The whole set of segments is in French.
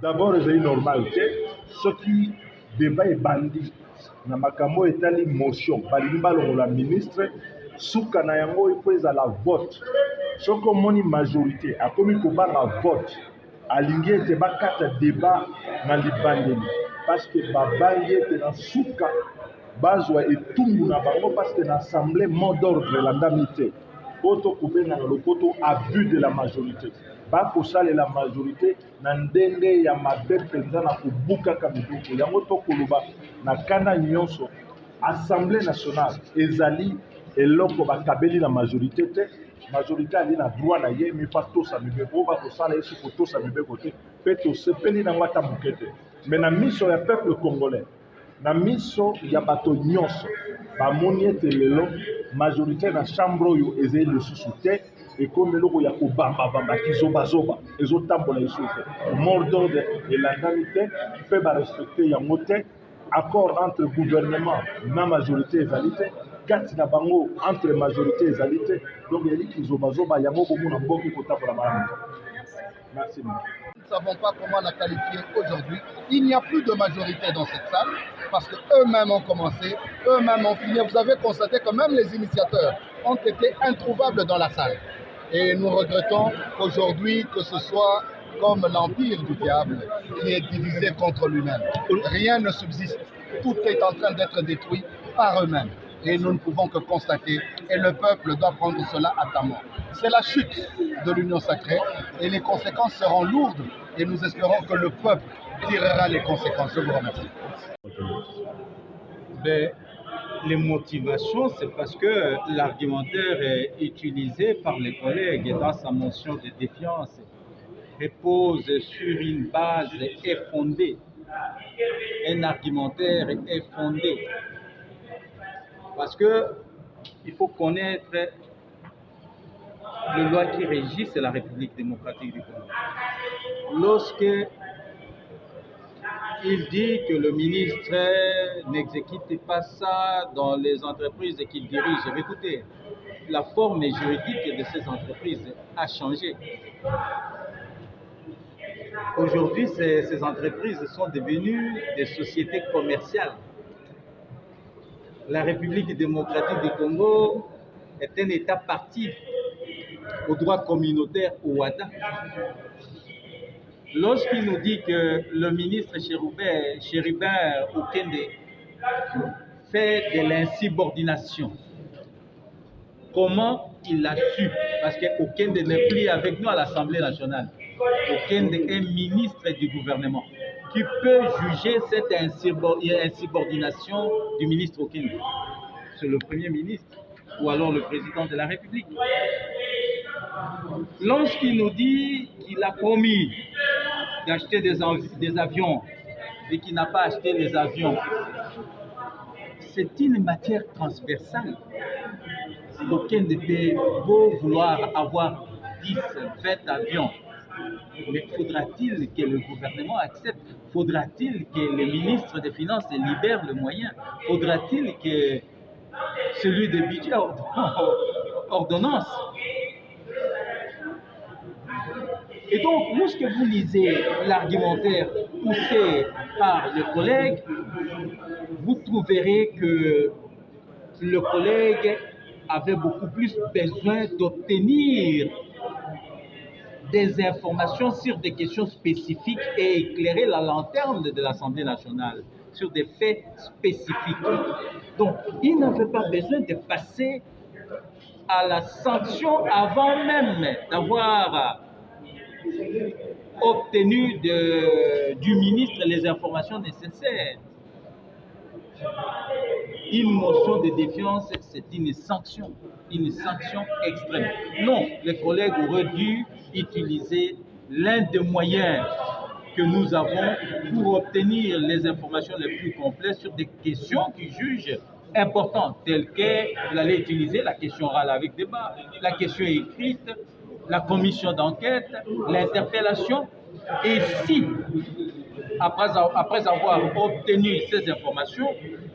D'abord, c'est normal. Ce qui débat est bandit. Na makambo etali motion. Balimba la ministre. Souka na yango il faut à la vote. Ce que moni majorité a commis koba la vote. Alingi ete bakata débat na libandeli. Parce que babangi ete na souka bazwa etumbu na bango parce que l'assemblée mot d'ordre l'andamité. Auto coupé dans le koto abus de la majorité. Bakosale la majorité na ndenge ya mabe penza na kubuka kamidoko. Yango to koloba na kanda nyonso Assemblée nationale ezali eloko bakabeli la majorité te. Majorité ali na droit na ye mi pas to sa mibeko ba kosala yesu ko to sa mibeko te. Peto sepeli na ngata mukete. Mais na miso ya peuple congolais na miso ya bato nyonso bamoni ete lelo majorité na chambre oyo ezali lisusu te ekomi eloko ya kobambabamba kizobazoba ezotambola lisusu te mot d'ordre elandami te mpe barespecte yango te accord entre gouvernement na majorité ezali te kati na bango entre majorité ezali te donc ezali kizobazoba yango komona mboka kotambola malamu te. Merci. Nous ne savons pas comment la qualifier aujourd'hui. Il n'y a plus de majorité dans cette salle parce qu'eux-mêmes ont commencé, eux-mêmes ont fini. Vous avez constaté que même les initiateurs ont été introuvables dans la salle. Et nous regrettons qu'aujourd'hui, que ce soit comme l'empire du diable qui est divisé contre lui-même. Rien ne subsiste. Tout est en train d'être détruit par eux-mêmes. Et nous ne pouvons que constater, et le peuple doit prendre cela à ta mort. C'est la chute de l'union sacrée et les conséquences seront lourdes et nous espérons que le peuple tirera les conséquences. Je vous remercie. Mais les motivations, c'est parce que l'argumentaire est utilisé par les collègues dans sa motion de défiance repose sur une base effondée. Un argumentaire est fondé. Parce que il faut connaître les lois qui régissent la République démocratique du Congo. Lorsque il dit que le ministre n'exécute pas ça dans les entreprises qu'il dirige, écoutez, la forme juridique de ces entreprises a changé. Aujourd'hui, ces entreprises sont devenues des sociétés commerciales. La République démocratique du Congo est un État parti au droit communautaire OADA. Lorsqu'il nous dit que le ministre Chérubin Okende fait de l'insubordination, comment il l'a su? Parce qu'Okende n'est plus avec nous à l'Assemblée nationale. Okende est ministre du gouvernement. Qui peut juger cette insubordination du ministre Okende? C'est le Premier ministre ou alors le président de la République. Lorsqu'il nous dit qu'il a promis d'acheter des avions et qu'il n'a pas acheté les avions, c'est une matière transversale. Aucun de peut beau vouloir avoir 10, 20 avions. Mais faudra-t-il que le gouvernement accepte? Faudra-t-il que le ministre des Finances libère le moyen? Faudra-t-il que celui de budget ordonnance? Et donc, lorsque vous lisez l'argumentaire poussé par le collègue, vous trouverez que le collègue avait beaucoup plus besoin d'obtenir des informations sur des questions spécifiques et éclairer la lanterne de l'Assemblée nationale sur des faits spécifiques. Donc, il n'avait pas besoin de passer à la sanction avant même d'avoir obtenu du ministre les informations nécessaires. Une motion de défiance, c'est une sanction extrême. Non, les collègues auraient dû utiliser l'un des moyens que nous avons pour obtenir les informations les plus complètes sur des questions qu'ils jugent importantes, telles qu'il allait utiliser la question orale avec débat, la question écrite, la commission d'enquête, l'interpellation. Et si, après avoir obtenu ces informations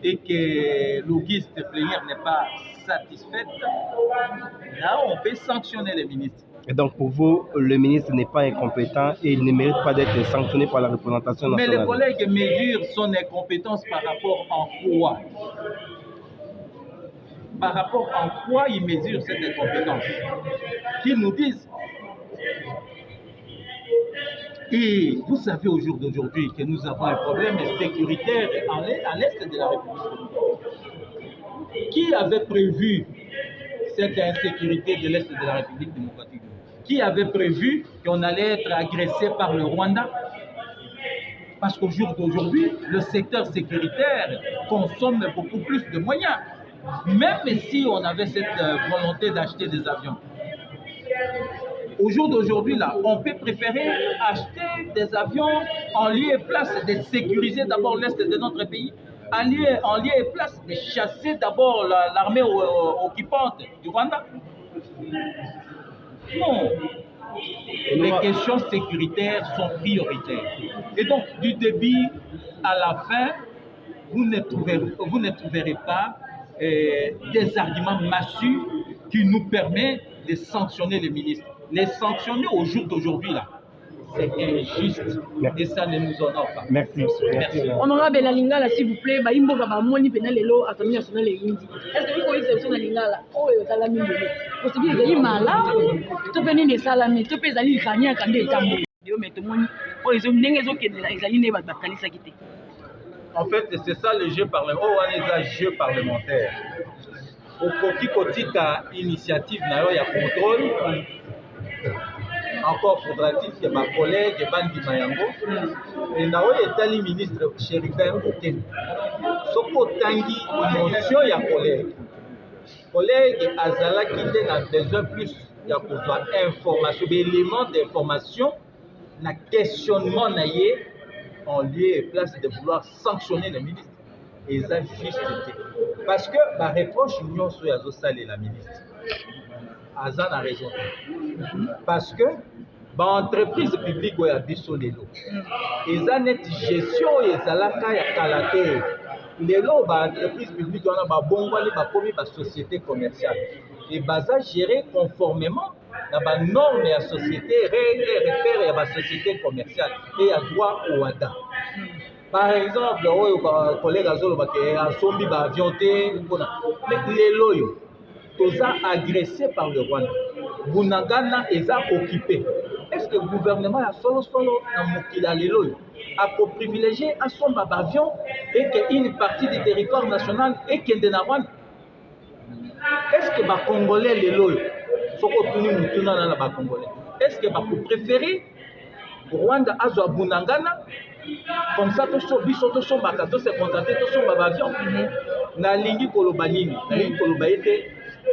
et que l'auguste plénière n'est pas satisfaite, là on peut sanctionner les ministres. Et donc pour vous, le ministre n'est pas incompétent et il ne mérite pas d'être sanctionné par la représentation Mais nationale. les collègues mesurent son incompétence par rapport en quoi? Par rapport en quoi ils mesurent cette incompétence? Qu'ils nous disent. Et vous savez au jour d'aujourd'hui que nous avons un problème sécuritaire à l'est de la République. Qui avait prévu cette insécurité de l'est de la République démocratique? Qui avait prévu qu'on allait être agressé par le Rwanda? Parce qu'au jour d'aujourd'hui, le secteur sécuritaire consomme beaucoup plus de moyens. Même si on avait cette volonté d'acheter des avions. Au jour d'aujourd'hui, là, on peut préférer acheter des avions en lieu et place de sécuriser d'abord l'est de notre pays, en lieu et place de chasser d'abord l'armée occupante du Rwanda. Non. Les questions sécuritaires sont prioritaires. Et donc, du début à la fin, vous ne trouverez pas des arguments massifs qui nous permettent de sanctionner les ministres. Les sanctionner au jour d'aujourd'hui, là, c'est injuste. Et ça ne nous honore pas. Merci. Honorable la Lingala, s'il vous plaît, Imboga Bamoni Penelelo, Assemblée nationale et Indi. Est-ce que vous connaissez cette Lingala? Oh, Salami. Parce que vous avez malade, tu peux venir Salami, tu peux aller Kanya Kandé Tambo. Mais tout le monde, oh, ils ont des gens qui sont en fait, c'est ça le jeu parlementaire. Oh, on est un jeu parlementaire. Au Kotika initiative, il y a contrôle. Encore faudra-t-il que ma collègue Bandi Mayango et Naoye Etali ministre Chérifin Oken. Soko Tangi, motion ya collègue. Collègue Azala qui a besoin plus de information, d'éléments d'information, na questionnement naïe en lieu et place de vouloir sanctionner le ministre. Et ça juste parce que ma reproche union sur Yazo Sale la ministre. Azan a raison. Parce que l'entreprise publique a biso lelo. Et ça net gestion et ça la ya kalaté. Lelo l'entreprise publique on a ba bongwali ba komi ba société commerciale. Et baza géré conformément à la norme de la société, règles et repères de la société commerciale et à droit au WADA. Par exemple, le collègue Azolo a sombi avion, mais les loyaux, tous agressés par le Rwanda. Bunagana est occupé. Est-ce que le gouvernement a solo a privilégié à son avion et qu'une partie du territoire national est qu'il y a Rwanda? Est-ce que les Congolais les loyaux est-ce que vous préférez Rwanda à Bunangana comme ça tout se contenter tout son avion na lingi kolobanini na lingi kolobaete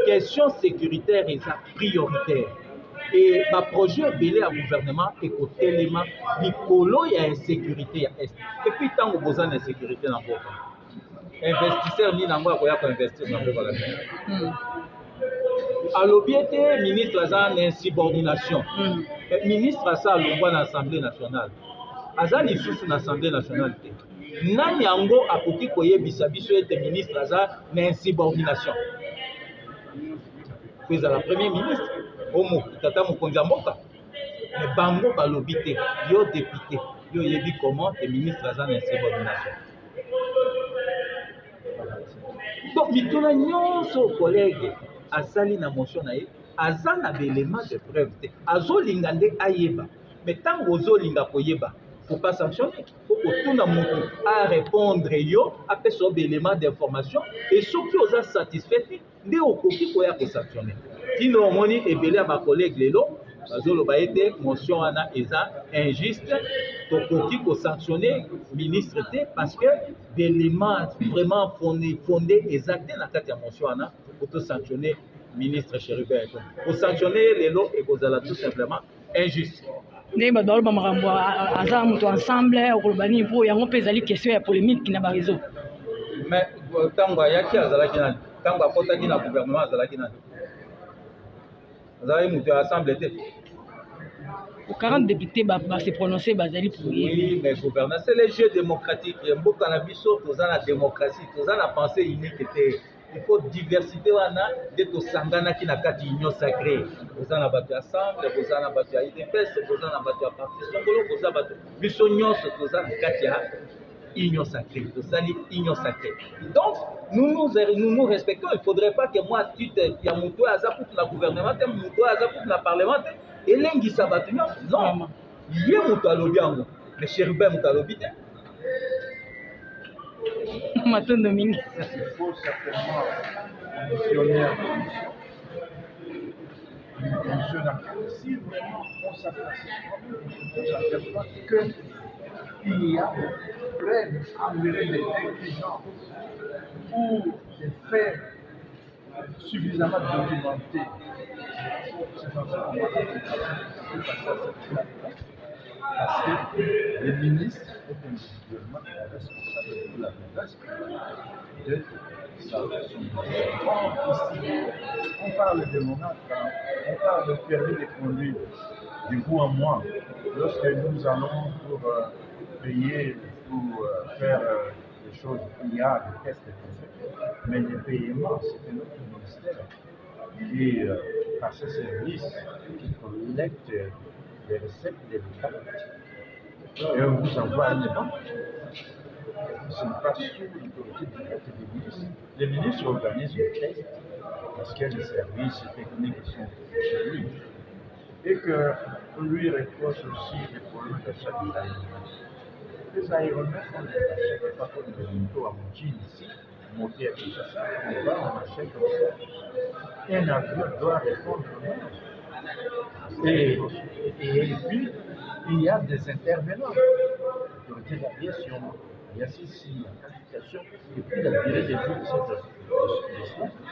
question sécuritaire est prioritaire et ma projet belé à gouvernement et côté élément likolo ya insécurité à est et puis tant que besoin d'insécurité dans boka investisseur ni nango akoya ko investir dans boka la à l'obéité, ministre a une insubordination. Ministre a ça à l'Assemblée nationale. Azan est sous l'Assemblée nationale. Nanyango a pouki koye bisabiso et ministre a une insubordination. Puis à la première ministre, Omo, Tata Mokonjamboka. Mais Bango a l'obéité, yo député, yo yebi comment le ministre a une insubordination. Donc, mituna nyonso collègue. Asali na motion na ye aza na élément de preuve te azolinga nde ayeba mais tant ozolinga koyeba faut pas sanctionner faut kotuna moto à répondre yo apesa élément d'information et soki oza satisfait nde okoki koya ko sanctionner tino omoni ebele ya ba collègue lelo bazoloba ete motion wana eza injuste tokoki ko sanctionner ministre te parce que d'éléments vraiment fondé exact na kati ya motion wana pour sanctionner le ministre Chérifin. Pour sanctionner les lots et vous allez tout simplement injuste. Mais tant qu'il y a qui a tant qu'il y a gouvernement pour 40 députés se prononcer bazali pour oui mais gouvernance c'est le jeu démocratique. Il y a beaucoup de la démocratie, tout ça la pensée unique était il faut diversité wana de tosangana ki na kati union sacrée. Boza na bato ya Ensemble, boza na bato ya UDPS, boza na bato ya Parti Songolo, boza bato biso nyonso toza na kati ya union sacrée, tosali union sacrée. Donc nous respectons. Il ne faudrait pas que moi titre ya muto aza pour la gouvernement, muto aza pour la parlement, elengisa bato nyonso. Non, ye muto alobi yango, mais Chérubin muto alobi te. Matondo mingi. Il faut certainement missionnaire. Si vraiment on s'aperçoit qu'il y a plein environ d'intelligence pour faire suffisamment documenter, c'est dans ce moment parce que les ministres est individuellement responsable de la menace de sa on parle de monarque, on parle de permis de conduire du coup en mois. Lorsque nous allons pour payer, pour faire des choses, il y a des tests comme ça. Mais le paiement, c'est notre ministère qui, par ce service, qui collecte les recettes de l'État. Et on vous envoie un banque. Ce n'est pas sous l'autorité des ministres. Les ministres organisent le test parce qu'il y a des services techniques qui sont chez lui. Et qu'on lui reproche aussi les problèmes d'achat des aéronefs. Les aéronefs, on les achète pas comme des motos à Moutine ici, monter à Kinshasa, on va, on achète comme ça. Et un avion doit répondre au même. Et puis, il y a des intervenants. L'autorité d'aviation, il y a ceci, la qualification, et puis la durée de vie de cette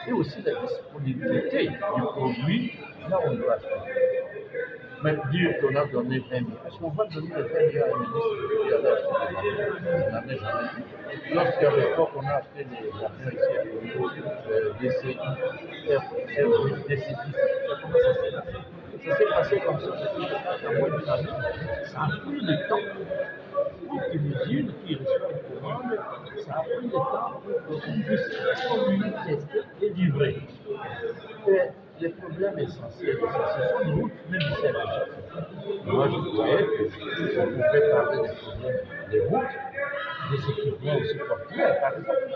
et aussi la disponibilité du produit là où on doit acheter. Mais dire qu'on a donné 20 000, est-ce qu'on va donner les 20 000 à un ministre qui avait acheté des avions? Je n'en ai jamais vu. Lorsqu'à l'époque, on a acheté des avions ici à niveau DCI, DCI, comment ça s'est passé? Ça s'est passé comme ça, en moins d'une année. Ça a pris le temps pour qu'une usine qui reçoit une commande, ça a pris le temps pour qu'on puisse tester et livrer. Et les problèmes essentiels, ce sont les routes, même ici à Kinshasa. Moi, je croyais qu'on pouvait parler des problèmes des routes, des équipements aussi portuaires, par exemple.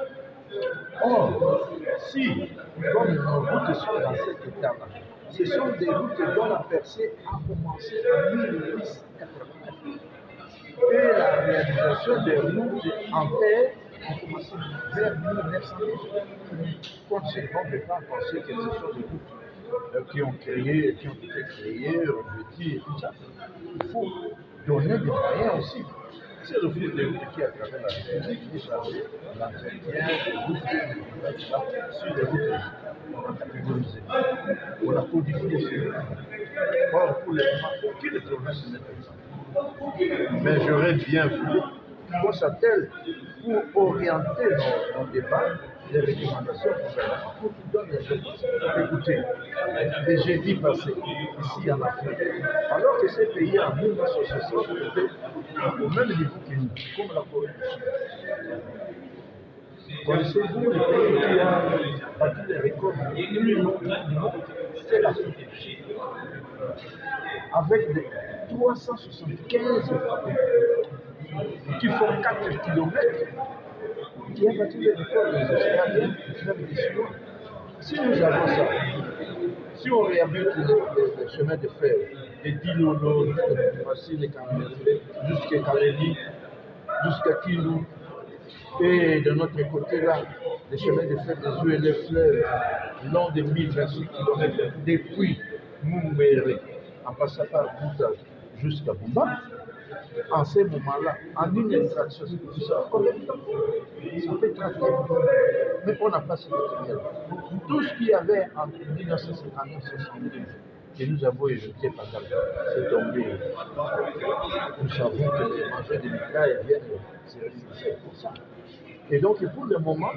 Or, si, comme nos routes sont dans cet état-là, ce sont des routes dont la percée a commencé en 1889. Et la réalisation des routes en terre a commencé vers 1910. Conséquent, on ne peut pas penser que ce sont des routes qui ont été créées, revêtues et tout ça. Il faut donner des moyens aussi. C'est l'office des routes qui, à travers la République, est chargé de l'entretien des routes sur les routes. On a catégorisé, on a codifié ces routes. Or, pour le moment, aucune province n'est exemple. Mais j'aurais bien voulu qu'on s'attelle pour orienter nos débats, les recommandations pour qu'ils donnent les réponses. Écoutez, le jeudi passé, ici en Afrique, alors que ces pays en 1960 étaient au même niveau que nous, comme la Corée du Sud. Connaissez-vous le pays qui a battu les records du monde? C'est l'Afrique. Avec des 375 qui font 4 km, qui a battu les records des Australiens, même des Chinois. Si nous avons ça, si on réhabilite les chemins de fer, de Dilolo jusqu'à Kaleni, jusqu'à Kilou, et de notre côté là, les chemins de fer des ULF long de 1026 km depuis Mouméré, en passant par Bouta jusqu'à Boumba. En ce moment-là, en une extraction, ça combien de temps? Ça fait 30 ans. Mais on n'a pas ce matériel. Tout ce qu'il y avait en 1959 et 1972, que nous avons éjecté par là, c'est tombé. Nous savons que les mangeurs de mitraille viennent se réaliser pour ça. Et donc, pour le moment,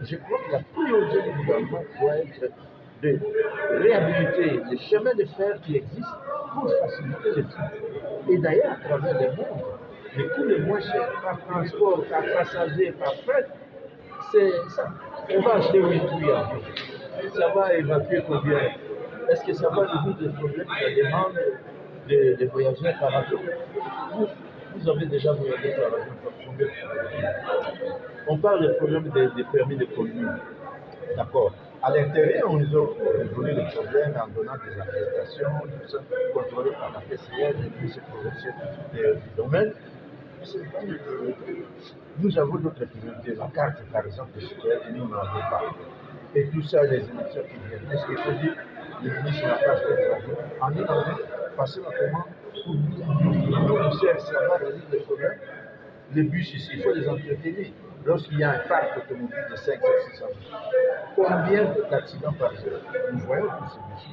je crois que la priorité du gouvernement doit être de réhabiliter les chemins de fer qui existent pour faciliter le trafic. Et d'ailleurs, à travers le monde, les coûts les moins chers par transport, par passager, par fret, c'est ça. On va acheter 8 avions. Ça va évacuer combien? Est-ce que ça va résoudre les problèmes de la demande des voyageurs par avion? Vous avez déjà voyagé par avion par combien de fois? On parle des problèmes des permis de conduire. D'accord. À l'intérieur, on nous a résolu le problème en donnant des attestations, tout ça, contrôlé par la PCL et puis ces projections du domaine. Mais ce n'est pas une priorité. Nous avons d'autres priorités. La carte, par exemple, de sécurité, nous n'en avons pas. Et tout ça, les élections qui viennent. Est-ce qu'il faut dire le ministre n'a pas fait de l'avion? En une année, passer la commande pour nous ça va résoudre les problèmes. Les bus ici, il faut les entretenir. Lorsqu'il y a un parc automobile de 500, 600 bus, combien d'accidents par jour? Nous voyons tous ces bus.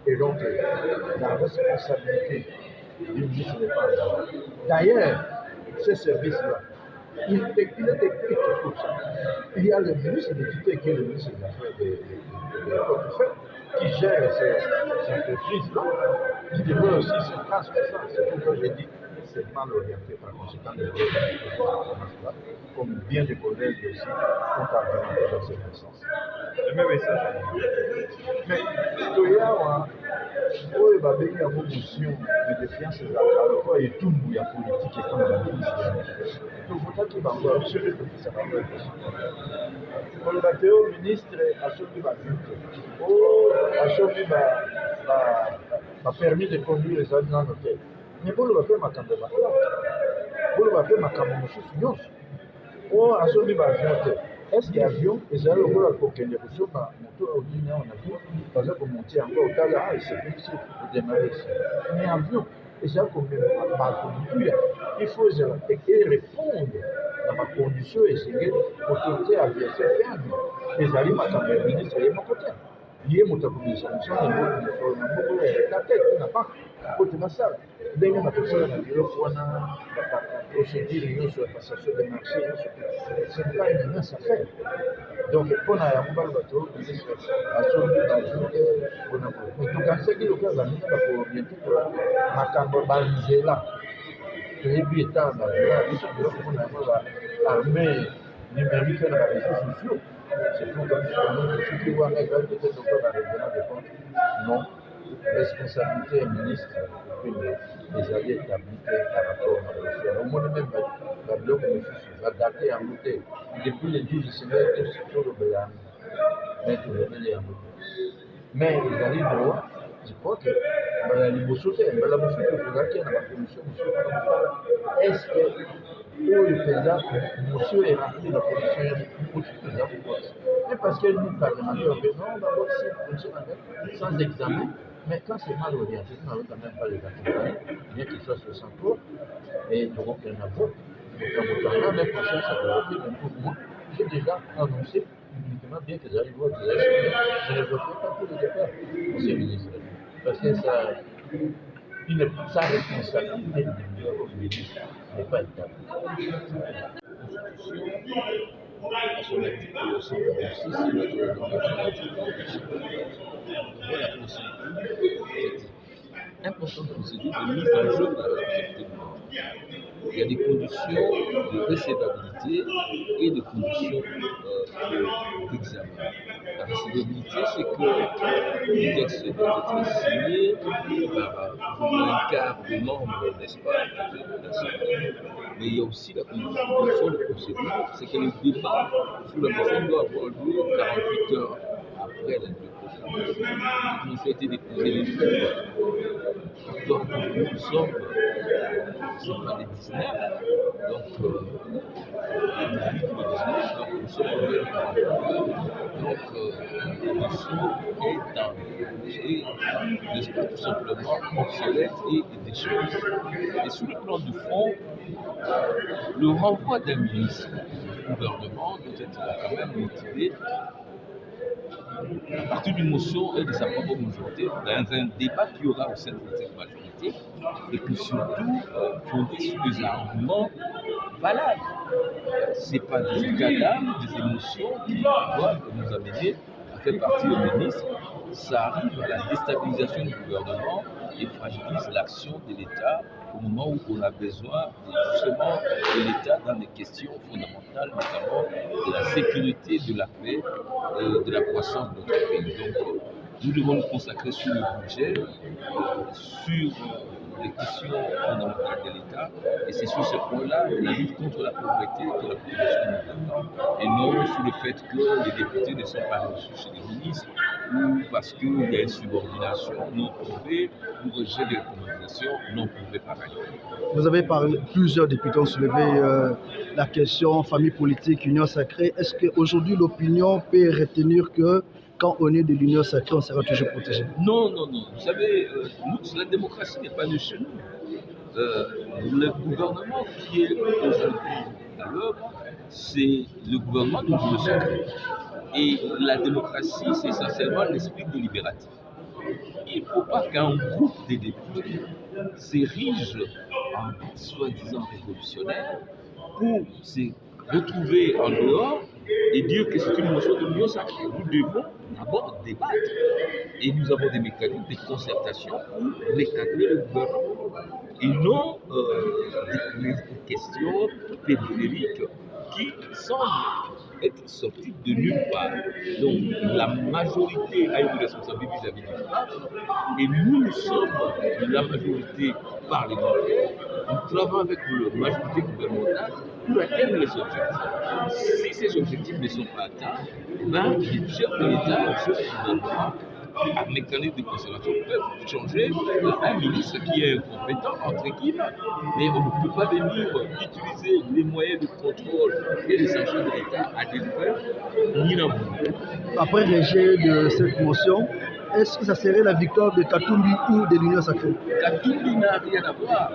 Et donc, la responsabilité du ministre n'est pas là. D'ailleurs, ces services-là, il est écrit tout ça. Il y a le ministre de l'Équité qui est le ministre des Affaires des portefeuilles qui gère ces entreprises-là. Il devrait aussi se transmettre ça. C'est pourquoi j'ai dit c'est mal orienté par conséquent de comme bien des collègues aussi ont argumenté dans ce même sens. Le même message. Mais il y a oyo babengi yango motion de défiance ezalaka lokola etumbu ya politike ekona na ministre tofutaki bango biso nde topesa bango koloba te o ministre asombi babiu te o asombi bapermis de conduire ezali nano te me boloba mpe makambo ya baplate boloba mpe makambo mosusu nyonso o asombi baavion te est-ce que avion ezali lokola kokende kosomba moto odini awa na vie baza komonte yango otala c'est possible odémarrer ici mais avion ezali komema bato motuya il faut ezala répondre na bacondition esengeli autorité aviation ferme ezali makambo ya ministre ye moko te ye moto akomisa mission na moko ya leta te na banke po te basala ndenge na kosala na biloko wana procédure nyonso ya passation de marché nyonso ce n'est pas une mince affaire donc mpona yango baloba to ministre asombi bajour mpona mais tokanisaki lokola baninga bakooriente kola makambo banzela toyebi etala banzela biso biloko mpona yango baarmée numérique na baréseaux sociaux c'est pourquoi soki wana ezali peut-être lokola baréglement de compte non responsabilité ya ministre ezali établi te par rapport na dossier omoni même babiloko mosusu badate yango te depuis le 12 semaine tolobela yango mais tolobeli yango mais ezali droit je crois que mbala liboso te mbala mosusu tozalaki na bakommission mosusu wana mosala est-ce que oyo mpenza mosusu erempli la commission ya mosusu eza kokosa mais parce que nous parlementaires on fait non baboti commission sans examen. Mais quand c'est mal orienté, nous n'avons quand même pas les accompagner, bien qu'il soit 63, et donc il y en a beaucoup. Donc, même prochain, ça va voter, mais pour moi, j'ai déjà annoncé publiquement, bien que j'arrive au je ne voterai pas pour le départ, monsieur le ministre. Parce que sa responsabilité du ministre n'est pas établie. À son article 146, voilà la procédure. Importante procédure de mise en jeu de la responsabilité du ministre. Il y a des conditions de recevabilité et des conditions d'examen. La recevabilité, c'est que le texte doit être signé par un quart du nombre, n'est-ce pas, de l'Assemblée. Mais il y a aussi la condition de procédure, c'est que le débat sur la personne doit avoir lieu 48 heures après la déposition. Il a été déposé le jour. Donc nous sommes pas les 19, donc nous sommes en 2040. Donc le sous est dans n'est-ce pas tout simplement obsolète et des choses. Et sur le plan du fond, le renvoi d'un ministre du gouvernement doit être quand même motivé à partir d'une motion et de sa propre majorité, dans un débat qui aura au sein de cette majorité, et puis surtout fondé sur des arguments valables. Ce n'est pas des états d'âme, des émotions qui doivent nous amener à fait partie au ministre, ça arrive à la déstabilisation du gouvernement et fragilise l'action de l'État au moment où on a besoin justement de l'État dans des questions fondamentales, notamment de la sécurité, de la paix, de la croissance de notre pays. Donc, nous devons nous consacrer sur le budget, sur les questions fondamentales de l'État, et c'est sur ce point-là la lutte contre la pauvreté que la population nous attend, et non sur le fait que les députés ne sont pas reçus chez les ministres, ou parce qu'il y a une subordination non prouvée, ou rejet des recommandations non prouvées par ailleurs. Vous avez parlé, plusieurs députés ont soulevé la question famille politique, union sacrée. Est-ce qu'aujourd'hui l'opinion peut retenir que quand on est de l'union sacrée, on sera toujours protégé? Non, non, non. Vous savez, la démocratie n'est pas née chez nous. Le gouvernement qui est aujourd'hui à l'œuvre, c'est le gouvernement de l'union sacrée. Et la démocratie, c'est essentiellement l'esprit délibératif. Il ne faut pas qu'un groupe de députés s'érige en soi-disant révolutionnaire pour se retrouver en dehors et dire que c'est une motion de l'union sacrée. Nous devons d'abord débattre. Et nous avons des mécanismes de concertation pour recadrer le gouvernement. Et non des questions périphériques qui semblent être sorties de nulle part. Donc la majorité a une responsabilité vis-à-vis du peuple. Et nous sommes la majorité parlementaire. Nous travaillons avec la majorité gouvernementale pour atteindre les objectifs. Si ces objectifs ne sont pas atteints, les chefs de l'État, les chefs du gouvernement, un mécanisme de conservation peut changer un ministre qui est incompétent, entre guillemets, mais on ne peut pas venir utiliser les moyens de contrôle et les sanctions de l'État à des fins ni non plus. Après rejet de cette motion, est-ce que ça serait la victoire de Katumbi ou de l'union sacrée? Katumbi n'a rien à voir.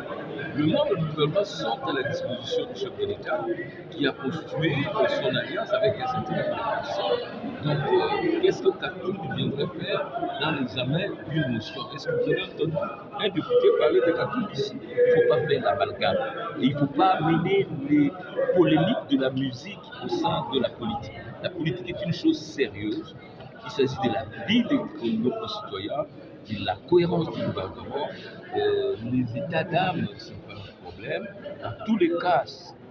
Le membre du gouvernement sont à la disposition du chef de l'État qui a constitué son alliance avec un certain nombre de personnes. Donc, qu'est-ce que Katumbi viendrait faire dans l'examen d'une motion? Est-ce que vous avez entendu un député parler de Katumbi ici? Il ne faut pas faire l'amalgame. Et il ne faut pas mener les polémiques de la musique au sein de la politique. La politique est une chose sérieuse. Il s'agit de la vie de nos concitoyens, de la cohérence du gouvernement. Les états d'âme, ce n'est pas un problème. Dans tous les cas,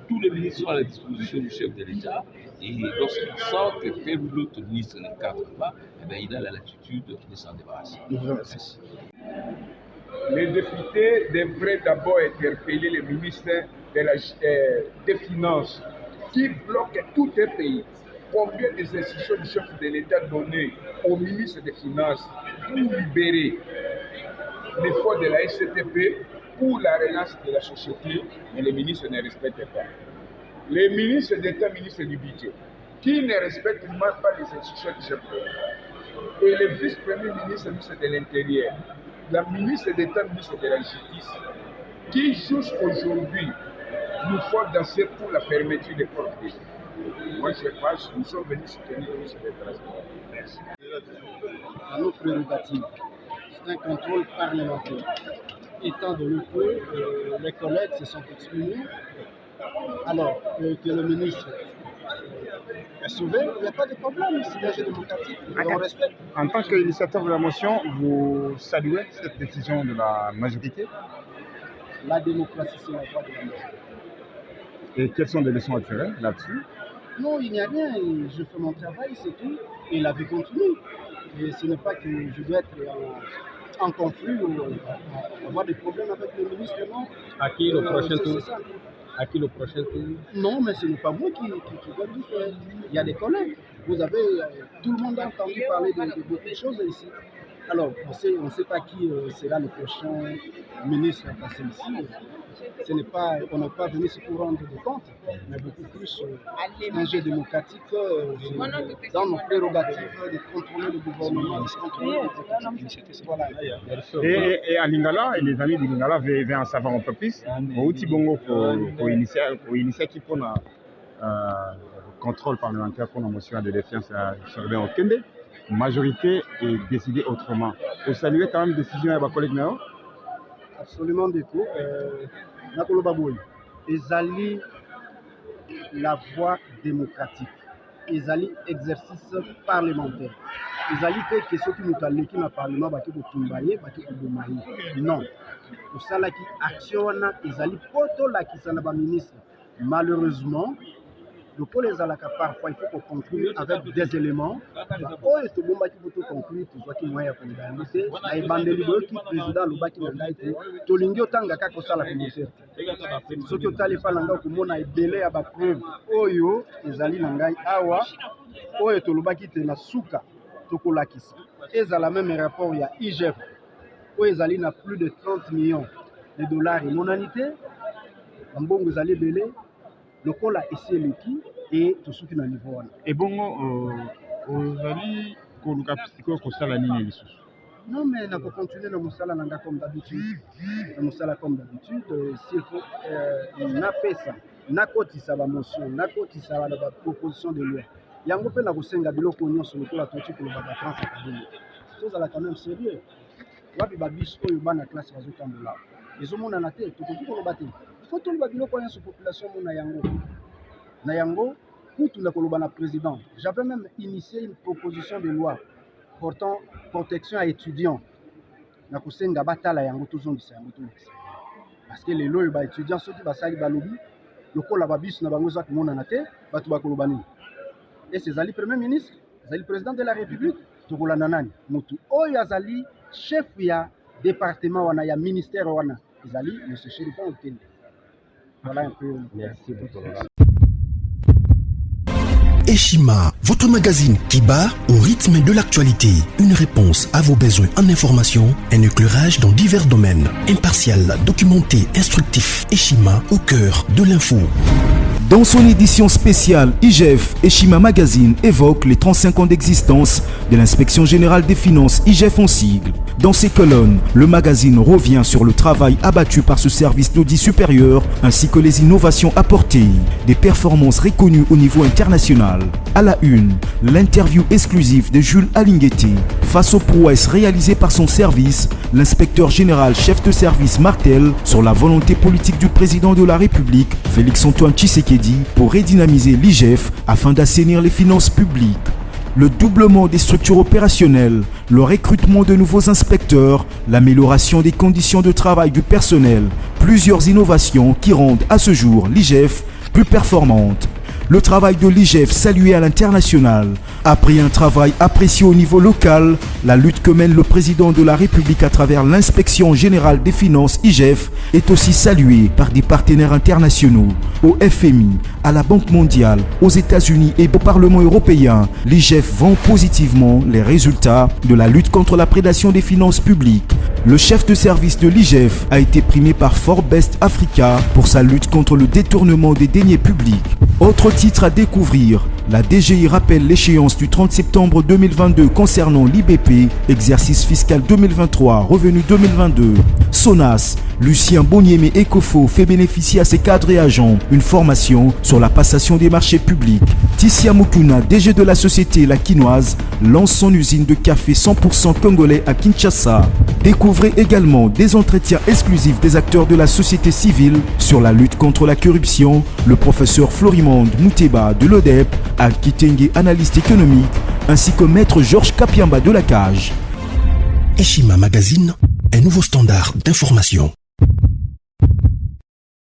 tous les ministres sont à la disposition du chef de l'État. Et lorsqu'il sent que tel ou l'autre ministre ne cadre pas, il a la latitude de s'en débarrasser. Les députés devraient d'abord interpeller le ministre des Finances qui bloque tout un pays. Combien des institutions du chef de l'État données au ministre des Finances pour libérer les fonds de la SCTP pour la relance de la société, mais les ministres ne respectent pas. Les ministres d'État, ministres du budget, qui ne respectent même pas les institutions du chef de l'État. Et le vice-premier ministre, ministre de l'Intérieur, la ministre d'État, ministre de la Justice, qui jusqu'aujourd'hui nous font danser pour la fermeture des portes. Moi, je pense que nous sommes venus soutenir le ministre des Transports. Merci. À nos prérogatives, c'est un contrôle parlementaire. Étant donné que les collègues se sont exprimés, alors que le ministre est sauvé, il n'y a pas de problème, c'est un jeu démocratique, on respecte. En tant qu'initiateur de la motion, vous saluez cette décision de la majorité? La démocratie, c'est la voie de la majorité. Et quelles sont les leçons à tirer là-dessus? Non, il n'y a rien, je fais mon travail, c'est tout, et la vie continue. Et ce n'est pas que je dois être en conflit ou avoir des problèmes avec le ministre, non. À qui le prochain tour? À qui le prochain tour? Non, mais ce n'est pas moi qui dois tout faire. Il y a des collègues. Vous avez, tout le monde a entendu parler de beaucoup de choses ici. Alors, on ne sait pas qui sera le prochain ministre à passer ici. On n'est pas venu se pour rendre des comptes, mais beaucoup plus un jeu démocratique dans nos prérogatives de contrôler le gouvernement, de contrôler les voilà. Et à Lingala, et les amis de Lingala veulent en savoir un peu plus. Outi Bongo pour initier qui pour le contrôle parlementaire pour la motion de défiance sur le Okende. Majorité est décidée autrement. Vous saluez quand même la décision de vos collègues? Absolument d'accord. Nakolo Baboui, ezali la voie démocratique, ezali exercice parlementaire. ezali te ke soki moto aleki na parlement baki kotumba ye baki koboma ye non tosalaki action wana ezali po tolakisa na baministre malheureusement lokola ezalaka parfois il faut qu'on conclue avec des éléments oyo tobombaki po toconclure tozwaki moyen ya koloba yango te na ebandeli boyoki président alobaki na ngai te tolingi otanga kaka kosala commentaire te soki otali epa na ngai okomona ebele ya bapreuve oyo ezali na ngai awa oyo tolobaki te na suka tokolakisa ezala même rapport ya IGF oyo ezali na plus de 30 millions de dollars emonani te bambongo ezali ebele lokola esi eleki e tosuki na niveau wana ebongo ozali koluka sikoyo kosala nini lisusu non mais nakocontinue na mosala na nga comme d'habitude na mosala comme d'habitude s'il faut napesa nakotisa bamotion nakotisa baproposition de loi yango mpe nakosenga biloko nyonso lokola toki koloba bafrance académie tozala quand même sérieux wapi babisi oyo bana classe bazotambola ezomonana te tokoki koloba te faut toloba biloko nyonso population mona yango na yango kutu na koloba na président j'avais même initié une proposition de loi portant protection à étudiants na kosenga batala yango tozongisa yango tolekisa parce que lelo oyo baétudiant soki basali balobi lokola babisi na bango eza komonana te bato bakoloba nini et ezali premier ministre ezali président de la république tokolanda nani motu oyo azali chef ya département wana ya ministère wana ezali monsieur Chérifin Okende. Voilà un peu. Merci beaucoup. Eshima, votre magazine qui bat au rythme de l'actualité. Une réponse à vos besoins en information, un éclairage dans divers domaines. Impartial, documenté, instructif. Eshima au cœur de l'info. Dans son édition spéciale, IGF Eshima Magazine évoque les 35 ans d'existence de l'Inspection Générale des Finances, IGF en sigle. Dans ces colonnes, le magazine revient sur le travail abattu par ce service d'audit supérieur ainsi que les innovations apportées, des performances reconnues au niveau international. À la une, l'interview exclusive de Jules Alinguetti. Face aux prouesses réalisées par son service, l'inspecteur général chef de service martèle sur la volonté politique du président de la République, Félix-Antoine Tshisekedi, pour redynamiser l'IGF afin d'assainir les finances publiques. Le doublement des structures opérationnelles, le recrutement de nouveaux inspecteurs, l'amélioration des conditions de travail du personnel, plusieurs innovations qui rendent à ce jour l'IGF plus performante. Le travail de l'IGF salué à l'international. Après un travail apprécié au niveau local, la lutte que mène le président de la République à travers l'Inspection Générale des Finances IGF est aussi saluée par des partenaires internationaux. Au FMI, à la Banque mondiale, aux États-Unis et au Parlement européen, l'IGF vend positivement les résultats de la lutte contre la prédation des finances publiques. Le chef de service de l'IGF a été primé par Forbes Africa pour sa lutte contre le détournement des deniers publics. Autre titre à découvrir, la DGI rappelle l'échéance du 30 septembre 2022 concernant l'IBP, exercice fiscal 2023, revenu 2022. SONAS, Lucien Boniemé Ecofo fait bénéficier à ses cadres et agents une formation sur la passation des marchés publics. Tissia Mukuna, DG de la société La Quinoise, lance son usine de café 100% congolais à Kinshasa. Découvrez également des entretiens exclusifs des acteurs de la société civile sur la lutte contre la corruption, le professeur Florimond Mouteba de l'ODEP, Al-Kitenge, analyste économique, ainsi que maître Georges Kapiamba de la Cage. Eshima Magazine, un nouveau standard d'information.